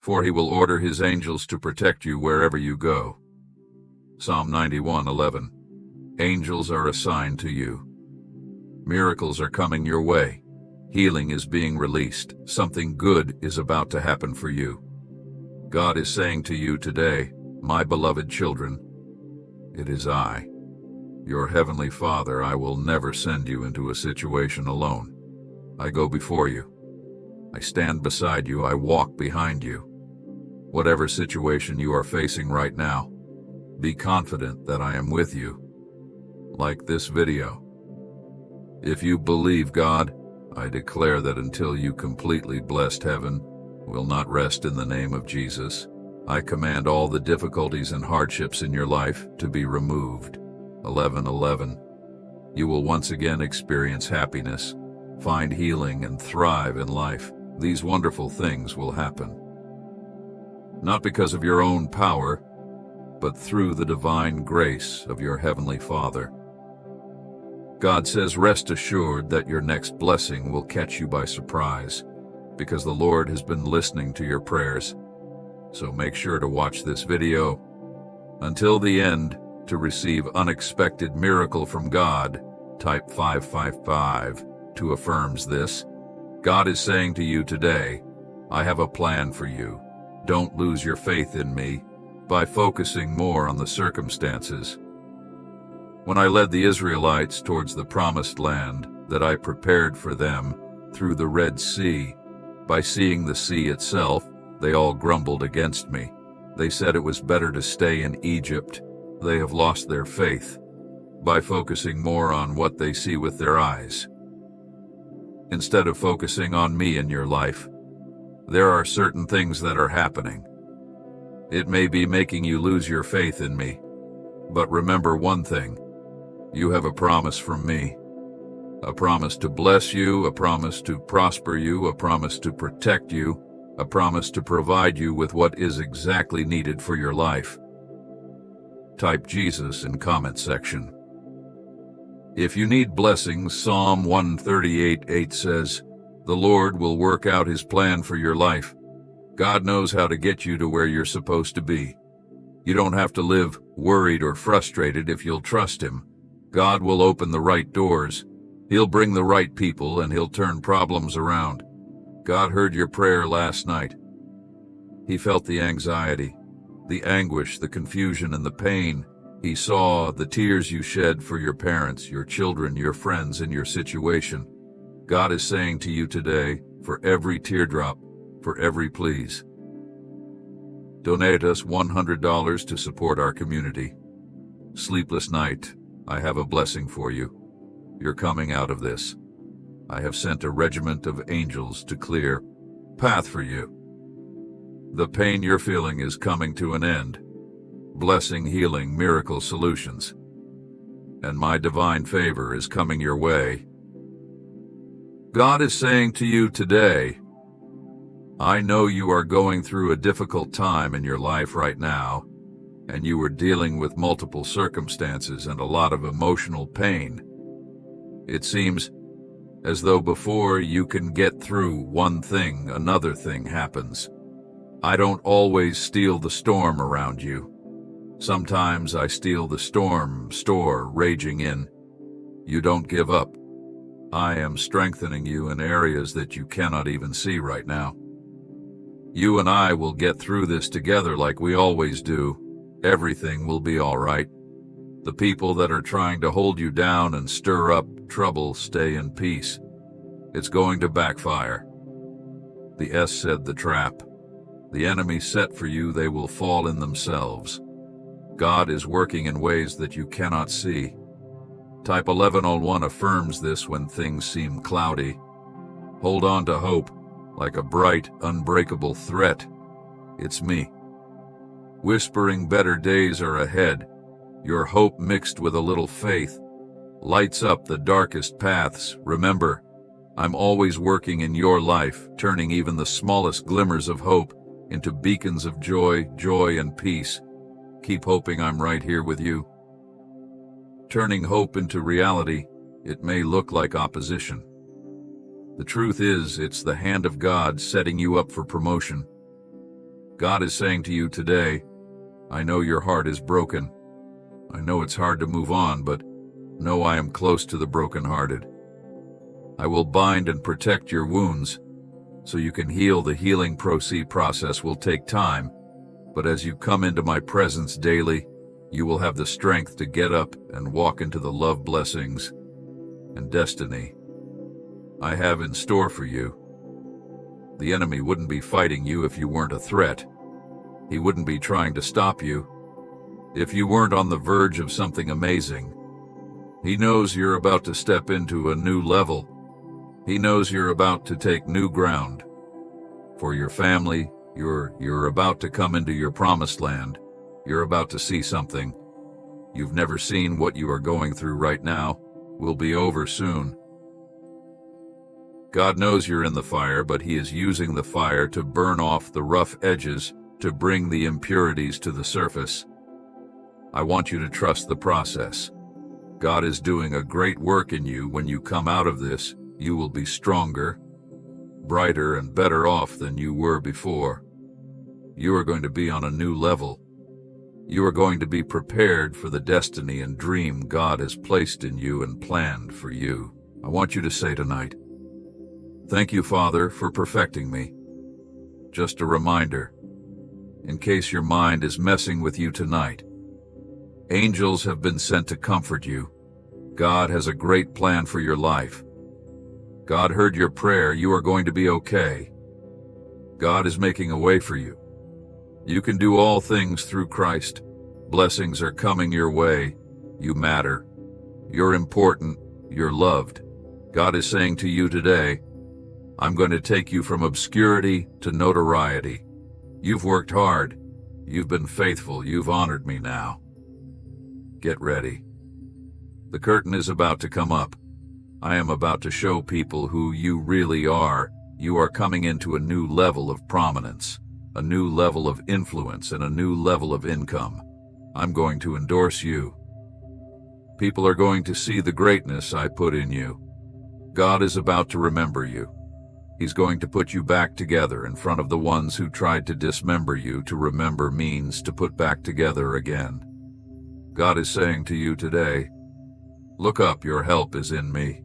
for he will order his angels to protect you wherever you go. Psalm 91:11. Angels are assigned to you. Miracles are coming your way. Healing is being released. Something good is about to happen for you. God is saying to you today, my beloved children, it is I, your heavenly Father. I will never send you into a situation alone. I go before you. I stand beside you. I walk behind you. Whatever situation you are facing right now, be confident that I am with you. Like this video. If you believe God, I declare that until you completely blessed heaven will not rest in the name of Jesus. I command all the difficulties and hardships in your life to be removed. 11:11. You will once again experience happiness, find healing, and thrive in life. These wonderful things will happen. Not because of your own power, but through the divine grace of your Heavenly Father. God says, rest assured that your next blessing will catch you by surprise, because the Lord has been listening to your prayers. So make sure to watch this video until the end to receive unexpected miracle from God. Type 555 to affirms this. God is saying to you today, I have a plan for you. Don't lose your faith in me by focusing more on the circumstances. When I led the Israelites towards the promised land that I prepared for them through the Red Sea, by seeing the sea itself, they all grumbled against me. They said it was better to stay in Egypt. They have lost their faith by focusing more on what they see with their eyes, instead of focusing on me in your life. There are certain things that are happening. It may be making you lose your faith in me, but remember one thing. You have a promise from me, a promise to bless you, a promise to prosper you, a promise to protect you, a promise to provide you with what is exactly needed for your life. Type Jesus in comment section. If you need blessings, Psalm 138:8 says, the Lord will work out his plan for your life. God knows how to get you to where you're supposed to be. You don't have to live worried or frustrated if you'll trust him. God will open the right doors. He'll bring the right people, and he'll turn problems around. God heard your prayer last night. He felt the anxiety, the anguish, the confusion, and the pain. He saw the tears you shed for your parents, your children, your friends, and your situation. God is saying to you today, for every teardrop, for every please, donate us $100 to support our community. Sleepless night, I have a blessing for you. You're coming out of this. I have sent a regiment of angels to clear path for you. The pain you're feeling is coming to an end. Blessing, healing, miracle solutions. And my divine favor is coming your way. God is saying to you today, I know you are going through a difficult time in your life right now, and you are dealing with multiple circumstances and a lot of emotional pain. It seems as though before you can get through one thing, another thing happens. I don't always steal the storm around you. Sometimes I steal the storm raging in. You don't give up. I am strengthening you in areas that you cannot even see right now. You and I will get through this together like we always do. Everything will be all right. The people that are trying to hold you down and stir up trouble, stay in peace. It's going to backfire. The S said the trap. The enemy set for you, they will fall in themselves. God is working in ways that you cannot see. Type 1101 affirms this when things seem cloudy. Hold on to hope like a bright, unbreakable threat. It's me. Whispering better days are ahead. Your hope mixed with a little faith lights up the darkest paths. Remember, I'm always working in your life, turning even the smallest glimmers of hope into beacons of joy and peace. Keep hoping I'm right here with you. Turning hope into reality, it may look like opposition. The truth is, it's the hand of God setting you up for promotion. God is saying to you today, I know your heart is broken. I know it's hard to move on, but know I am close to the brokenhearted. I will bind and protect your wounds so you can heal. The healing process will take time, but as you come into my presence daily, you will have the strength to get up and walk into the love, blessings, and destiny I have in store for you. The enemy wouldn't be fighting you if you weren't a threat. He wouldn't be trying to stop you if you weren't on the verge of something amazing. He knows you're about to step into a new level. He knows you're about to take new ground. For your family, you're about to come into your promised land. You're about to see something you've never seen. What you are going through right now will be over soon. God knows you're in the fire, but He is using the fire to burn off the rough edges, to bring the impurities to the surface. I want you to trust the process. God is doing a great work in you. When you come out of this, you will be stronger, brighter, and better off than you were before. You are going to be on a new level. You are going to be prepared for the destiny and dream God has placed in you and planned for you. I want you to say tonight, thank you, Father, for perfecting me. Just a reminder, in case your mind is messing with you tonight, angels have been sent to comfort you. God has a great plan for your life. God heard your prayer. You are going to be okay. God is making a way for you. You can do all things through Christ. Blessings are coming your way. You matter. You're important. You're loved. God is saying to you today, I'm going to take you from obscurity to notoriety. You've worked hard. You've been faithful. You've honored me now. Get ready. The curtain is about to come up. I am about to show people who you really are. You are coming into a new level of prominence, a new level of influence, and a new level of income. I'm going to endorse you. People are going to see the greatness I put in you. God is about to remember you. He's going to put you back together in front of the ones who tried to dismember you. To remember means to put back together again. God is saying to you today, look up, your help is in me,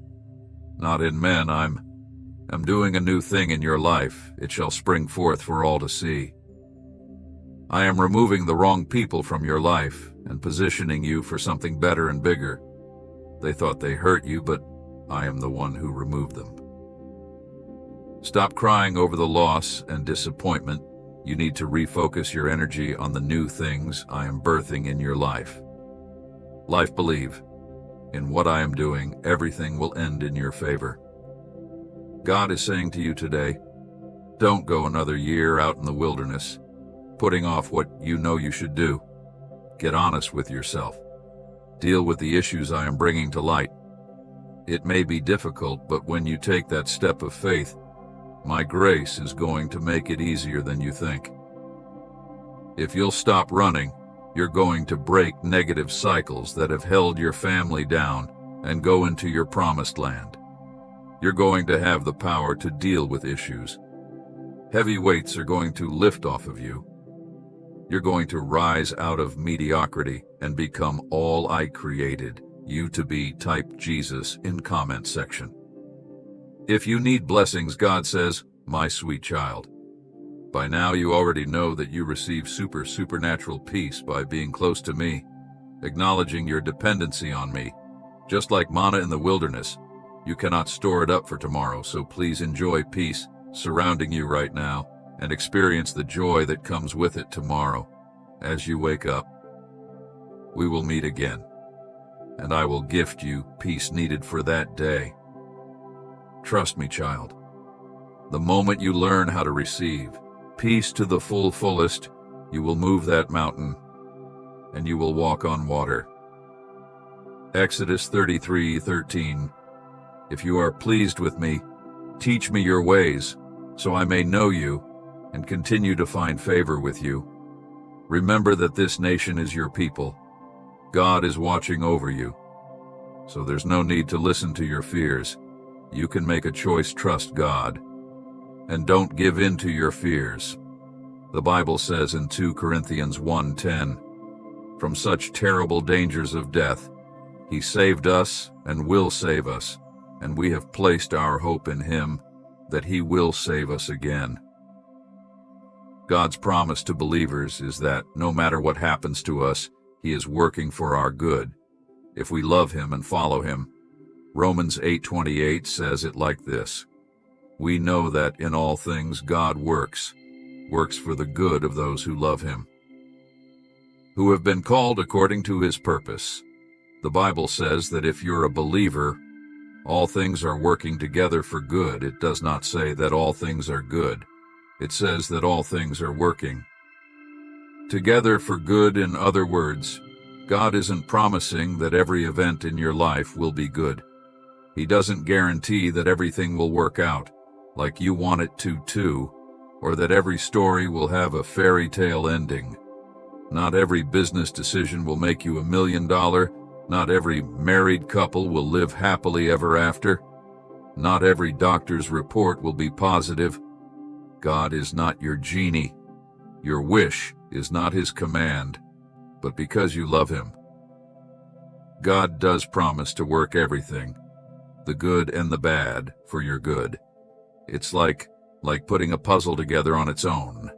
not in men. I'm doing a new thing in your life. It shall spring forth for all to see. I am removing the wrong people from your life and positioning you for something better and bigger. They thought they hurt you, but I am the one who removed them. Stop crying over the loss and disappointment. You need to refocus your energy on the new things I am birthing in your life. Life, believe in what I am doing. Everything will end in your favor. God is saying to you today, don't go another year out in the wilderness, putting off what you know you should do. Get honest with yourself. Deal with the issues I am bringing to light. It may be difficult, but when you take that step of faith, my grace is going to make it easier than you think. If you'll stop running, you're going to break negative cycles that have held your family down and go into your promised land. You're going to have the power to deal with issues. Heavy weights are going to lift off of you. You're going to rise out of mediocrity and become all I created you to be. Type Jesus in comment section. If you need blessings, God says, my sweet child. By now you already know that you receive supernatural peace by being close to me, acknowledging your dependency on me. Just like manna in the wilderness, you cannot store it up for tomorrow, so please enjoy peace surrounding you right now and experience the joy that comes with it tomorrow. As you wake up, we will meet again, and I will gift you peace needed for that day. Trust me, child. The moment you learn how to receive peace to the fullest, you will move that mountain, and you will walk on water. Exodus 33:13. If you are pleased with me, teach me your ways, so I may know you and continue to find favor with you. Remember that this nation is your people. God is watching over you, so there's no need to listen to your fears. You can make a choice. Trust God, and don't give in to your fears. The Bible says in 2 Corinthians 1:10, "From such terrible dangers of death, he saved us and will save us, and we have placed our hope in him, that he will save us again." God's promise to believers is that no matter what happens to us, he is working for our good, if we love him and follow him. Romans 8:28 says it like this: "We know that in all things God works for the good of those who love him, who have been called according to his purpose." The Bible says that if you're a believer, all things are working together for good. It does not say that all things are good. It says that all things are working together for good. In other words, God isn't promising that every event in your life will be good. He doesn't guarantee that everything will work out like you want it to, or that every story will have a fairy tale ending. Not every business decision will make you $1 million. Not every married couple will live happily ever after. Not every doctor's report will be positive. God is not your genie. Your wish is not his command, but because you love him. God does promise to work everything, the good and the bad, for your good. It's like putting a puzzle together on its own.